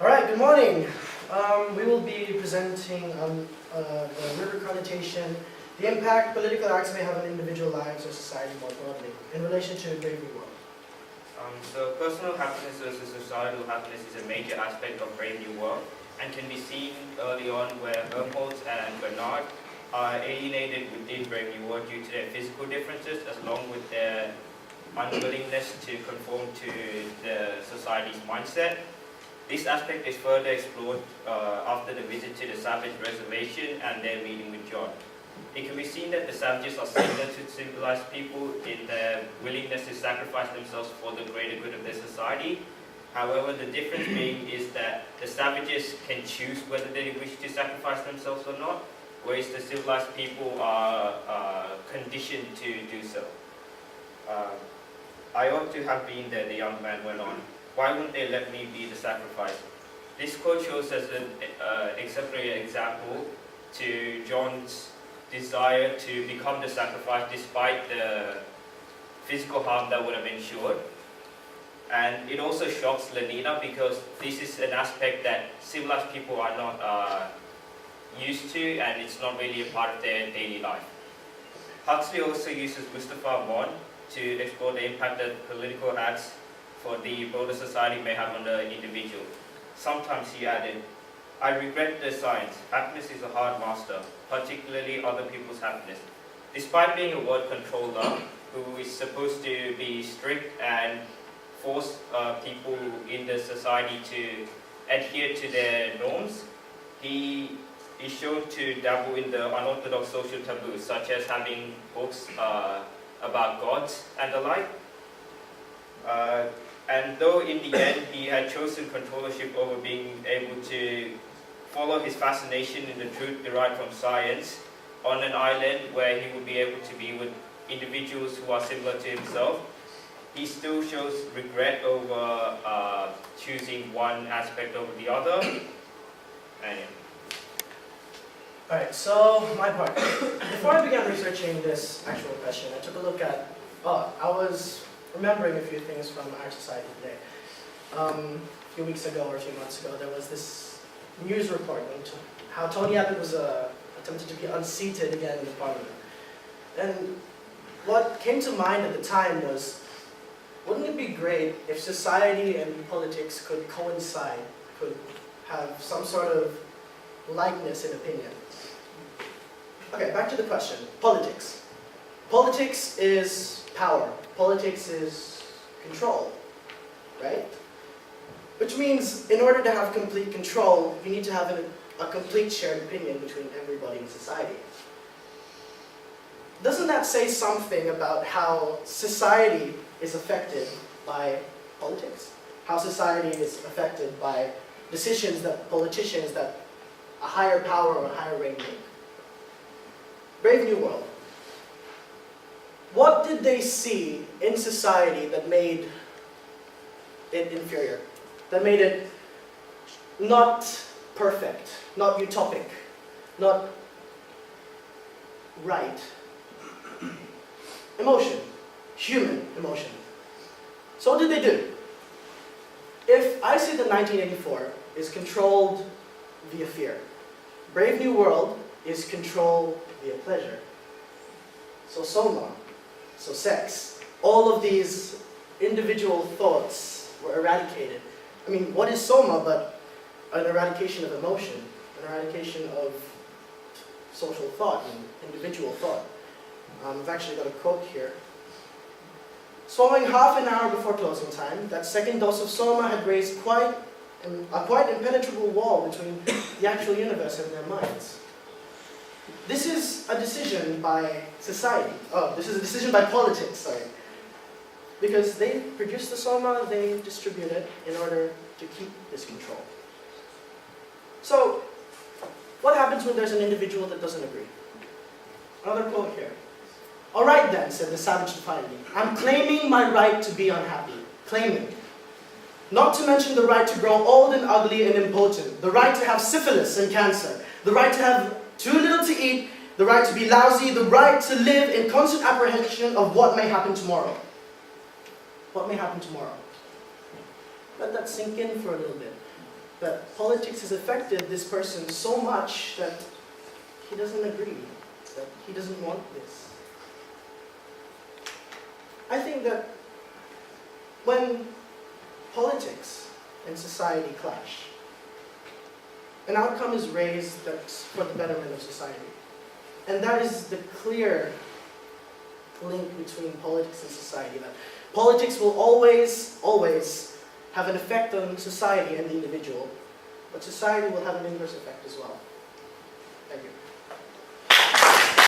All right, good morning. We will be presenting the river connotation, the impact political acts may have on individual lives or society more broadly in relation to Brave New World. So personal happiness versus societal happiness is a major aspect of Brave New World and can be seen early on where Helmholtz and Bernard are alienated within Brave New World due to their physical differences along with their unwillingness to conform to the society's mindset. This aspect is further explored after the visit to the Savage Reservation and their meeting with John. It can be seen that the savages are similar to civilized people in their willingness to sacrifice themselves for the greater good of their society. However, the difference being is that the savages can choose whether they wish to sacrifice themselves or not, whereas the civilized people are conditioned to do so. I ought to have been there, the young man went on. Why wouldn't they let me be the sacrifice? This quote shows as an exemplary example to John's desire to become the sacrifice despite the physical harm that would have ensured. And it also shocks Lenina because this is an aspect that civilized people are not used to, and it's not really a part of their daily life. Huxley also uses Mustafa Mon to explore the impact that political acts for the broader society may have on the individual. Sometimes he added, I regret the science. Happiness is a hard master, particularly other people's happiness. Despite being a word controller who is supposed to be strict and force people in the society to adhere to their norms, he is shown to dabble in the unorthodox social taboos, such as having books about gods and the like. And though in the end he had chosen controllership over being able to follow his fascination in the truth derived from science on an island where he would be able to be with individuals who are similar to himself, he still shows regret over choosing one aspect over the other. And Alright, so my part. Before I began researching this actual question, I took a look at, I was remembering a few things from our society today. A few weeks ago or a few months ago, there was this news report on how Tony Abbott was attempted to be unseated again in the parliament. And what came to mind at the time was, wouldn't it be great if society and politics could coincide, could have some sort of likeness in opinion? Okay, back to the question. Politics. Politics is power. Politics is control, right? Which means in order to have complete control, you need to have a complete shared opinion between everybody in society. Doesn't that say something about how society is affected by politics? How society is affected by decisions that politicians that a higher power or a higher rank make? Brave New World. What did they see in society that made it inferior? That made it not perfect, not utopic, not right? Emotion. Human emotion. So what did they do? If I say that 1984 is controlled via fear, Brave New World is controlled via pleasure. So soma, so sex, all of these individual thoughts were eradicated. I mean, what is soma but an eradication of emotion, an eradication of social thought and individual thought? I've actually got a quote here. Swallowing half an hour before closing time, that second dose of soma had raised a quite impenetrable wall between the actual universe and their minds. This is a decision by society. This is a decision by politics, sorry. Because they produce the soma, they distribute it in order to keep this control. So, what happens when there's an individual that doesn't agree? Another quote here. All right then, said the savage defiantly, I'm claiming my right to be unhappy. Claiming. Not to mention the right to grow old and ugly and impotent, the right to have syphilis and cancer, the right to have too little to eat, the right to be lousy, the right to live in constant apprehension of what may happen tomorrow. What may happen tomorrow? Let that sink in for a little bit. that politics has affected this person so much that he doesn't agree, that he doesn't want this. I think that when politics and society clash, an outcome is raised that's for the betterment of society. And that is the clear link between politics and society, that politics will always have an effect on society and the individual, but society will have an inverse effect as well. Thank you.